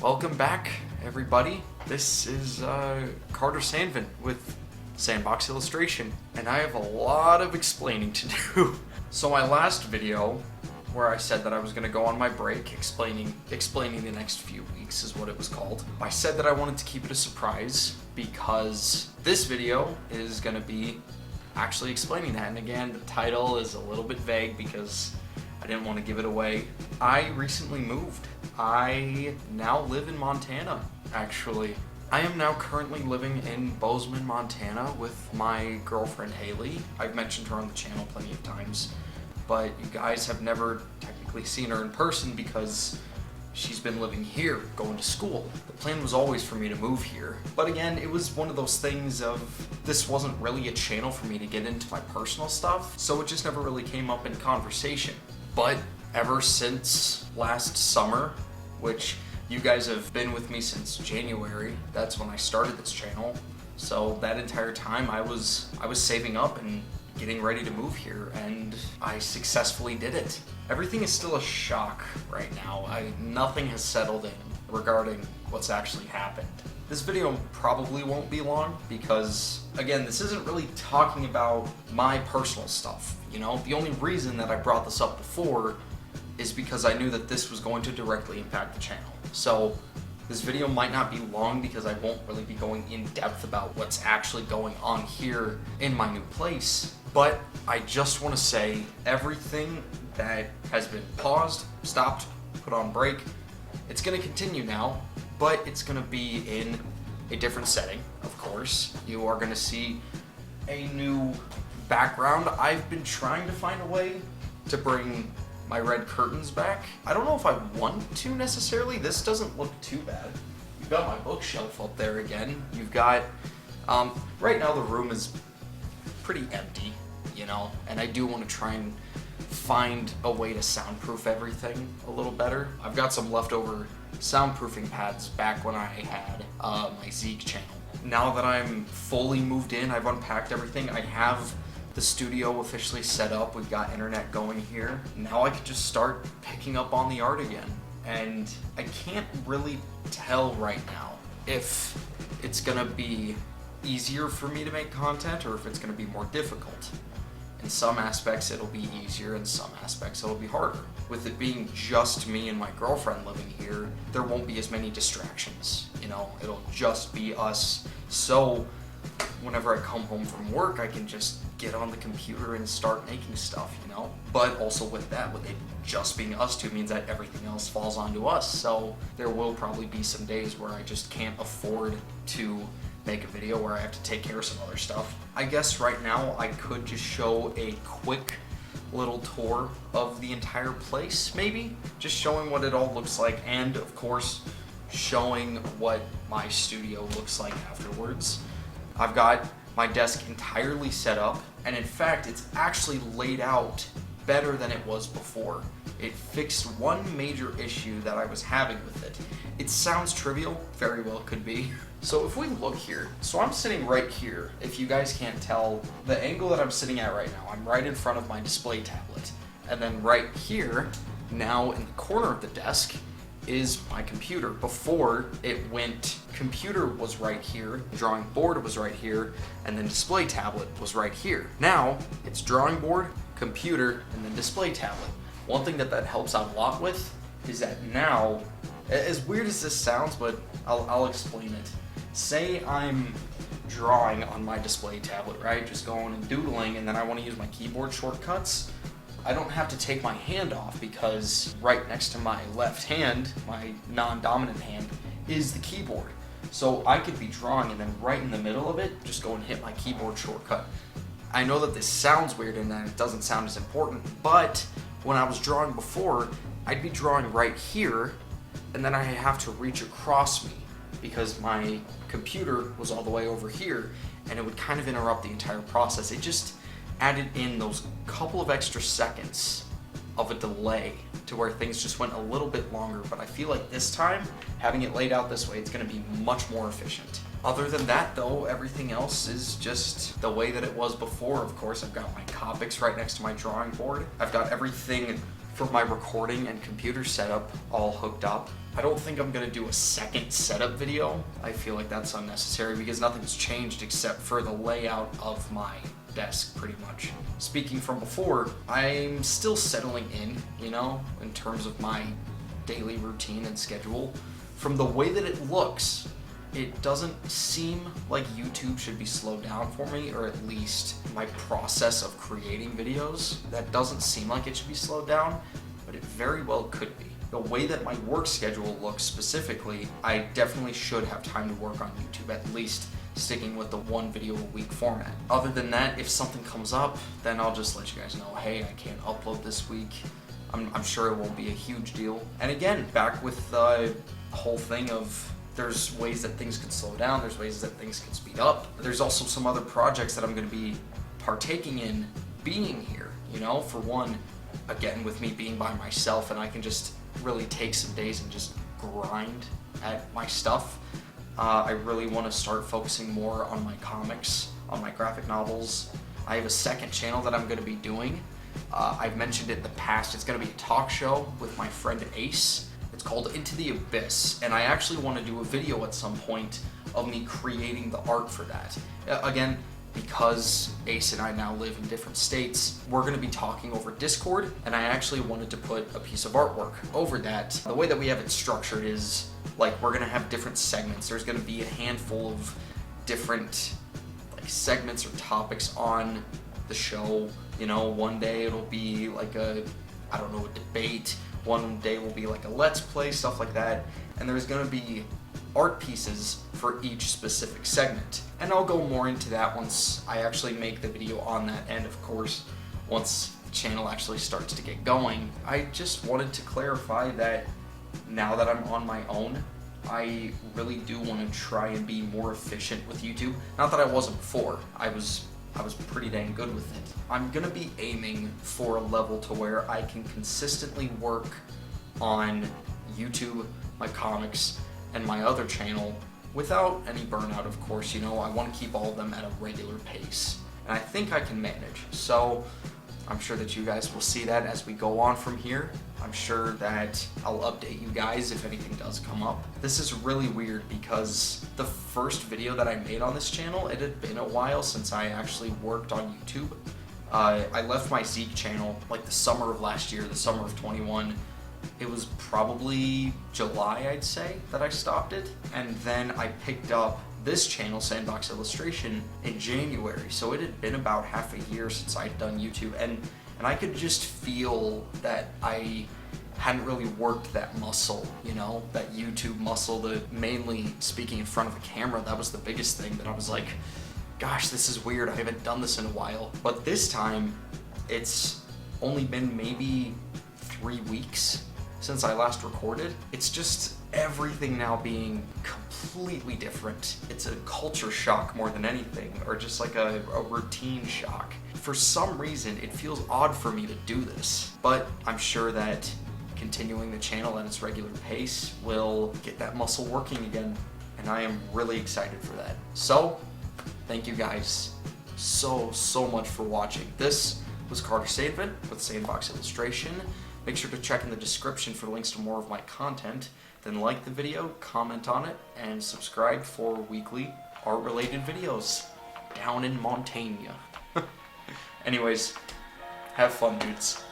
Welcome back, everybody. This is Carter Sandvin with Sandbox Illustration, and I have a lot of explaining to do. So my last video, where I said that I was going to go on my break, explaining the next few weeks is what it was called. I said that I wanted to keep it a surprise because this video is going to be actually explaining that. And again, the title is a little bit vague because I didn't want to give it away. I recently moved. I now live in Montana, actually. I am now currently living in Bozeman, Montana with my girlfriend Haley. I've mentioned her on the channel plenty of times, but you guys have never technically seen her in person because she's been living here, going to school. The plan was always for me to move here. But again, it was one of those things of, this wasn't really a channel for me to get into my personal stuff, so it just never really came up in conversation. But ever since last summer, which you guys have been with me since January, that's when I started this channel. So that entire time I was saving up and getting ready to move here, and I successfully did it. Everything is still a shock right now. Nothing has settled in regarding what's actually happened. This video probably won't be long because, again, this isn't really talking about my personal stuff. You know, the only reason that I brought this up before is because I knew that this was going to directly impact the channel. So this video might not be long because I won't really be going in depth about what's actually going on here in my new place. But I just want to say everything that has been paused, stopped, put on break, it's going to continue now, but it's going to be in a different setting, of course. You are going to see a new background. I've been trying to find a way to bring my red curtains back. I don't know if I want to necessarily. This doesn't look too bad. You've got my bookshelf up there again. You've got, right now the room is pretty empty, you know, and I do want to try and find a way to soundproof everything a little better. I've got some leftover soundproofing pads back when I had my Zeke channel. Now that I'm fully moved in, I've unpacked everything. I have the studio officially set up. We've got internet going here. Now I can just start picking up on the art again. And I can't really tell right now if it's gonna be easier for me to make content or if it's gonna be more difficult. In some aspects it'll be easier, in some aspects it'll be harder. With it being just me and my girlfriend living here, there won't be as many distractions, you know, it'll just be us. So whenever I come home from work, I can just get on the computer and start making stuff, you know? But also with that, with it just being us two means that everything else falls onto us. So there will probably be some days where I just can't afford to make a video, where I have to take care of some other stuff. I guess right now I could just show a quick little tour of the entire place, maybe? Just showing what it all looks like, and of course, showing what my studio looks like afterwards. I've got my desk entirely set up, and in fact, it's actually laid out better than it was before. It fixed one major issue that I was having with it. It sounds trivial, very well could be. So if we look here, so I'm sitting right here. If you guys can't tell, the angle that I'm sitting at right now, I'm right in front of my display tablet. And then right here, now in the corner of the desk, is my computer. Before it went, computer was right here, drawing board was right here, and then display tablet was right here. Now it's drawing board, computer, and then display tablet. One thing that helps out a lot with is that now, as weird as this sounds, but I'll explain it. Say I'm drawing on my display tablet, right? Just going and doodling, and then I want to use my keyboard shortcuts. I don't have to take my hand off because right next to my left hand, my non-dominant hand, is the keyboard. So I could be drawing and then right in the middle of it, just go and hit my keyboard shortcut. I know that this sounds weird and that it doesn't sound as important, but when I was drawing before, I'd be drawing right here, and then I have to reach across me because my computer was all the way over here, and it would kind of interrupt the entire process. It just added in those couple of extra seconds of a delay to where things just went a little bit longer, but I feel like this time, having it laid out this way, it's going to be much more efficient. Other than that though, everything else is just the way that it was before. Of course, I've got my Copics right next to my drawing board. I've got everything for my recording and computer setup all hooked up. I don't think I'm gonna do a second setup video. I feel like that's unnecessary because nothing's changed except for the layout of my desk, pretty much. Speaking from before, I'm still settling in, you know, in terms of my daily routine and schedule. From the way that it looks, it doesn't seem like YouTube should be slowed down for me, or at least my process of creating videos. That doesn't seem like it should be slowed down, but it very well could be. The way that my work schedule looks specifically, I definitely should have time to work on YouTube, at least sticking with the 1 video a week format. Other than that, if something comes up, then I'll just let you guys know, hey, I can't upload this week. I'm sure it won't be a huge deal. And again, back with the whole thing of there's ways that things can slow down, there's ways that things can speed up. There's also some other projects that I'm gonna be partaking in being here, you know? For one, again, with me being by myself, and I can just really take some days and just grind at my stuff. I really want to start focusing more on my comics, on my graphic novels. I have a second channel that I'm going to be doing. I've mentioned it in the past. It's going to be a talk show with my friend Ace. It's called Into the Abyss, and I actually want to do a video at some point of me creating the art for that. Again, because Ace and I now live in different states, we're going to be talking over Discord, and I actually wanted to put a piece of artwork over that. The way that we have it structured is, like, we're going to have different segments. There's going to be a handful of different, like, segments or topics on the show. You know, one day it'll be like a debate. One day will be like a let's play, stuff like that. And there's going to be art pieces for each specific segment. And I'll go more into that once I actually make the video on that end, of course, once the channel actually starts to get going. I just wanted to clarify that now that I'm on my own, I really do want to try and be more efficient with YouTube. Not that I wasn't before. I was pretty dang good with it. I'm gonna be aiming for a level to where I can consistently work on YouTube, my comics, and my other channel without any burnout, of course. You know, I want to keep all of them at a regular pace, and I think I can manage. So I'm sure that you guys will see that as we go on from here. I'm sure that I'll update you guys if anything does come up. This is really weird because the first video that I made on this channel, it had been a while since I actually worked on YouTube. I left my Zeke channel like the summer of last year, the summer of 21. It was probably July, I'd say, that I stopped it. And then I picked up this channel, Sandbox Illustration, in January. So it had been about half a year since I'd done YouTube. And I could just feel that I hadn't really worked that muscle, you know, that YouTube muscle, the mainly speaking in front of a camera. That was the biggest thing that I was like, gosh, this is weird. I haven't done this in a while. But this time, it's only been maybe 3 weeks since I last recorded. It's just everything now being completely different. It's a culture shock more than anything, or just like a routine shock. For some reason, it feels odd for me to do this, but I'm sure that continuing the channel at its regular pace will get that muscle working again, and I am really excited for that. So, thank you guys so much for watching. This was Carter Sandvin with Sandbox Illustration. Make sure to check in the description for links to more of my content. Then like the video, comment on it, and subscribe for weekly art-related videos down in Montana. Anyways, have fun, dudes.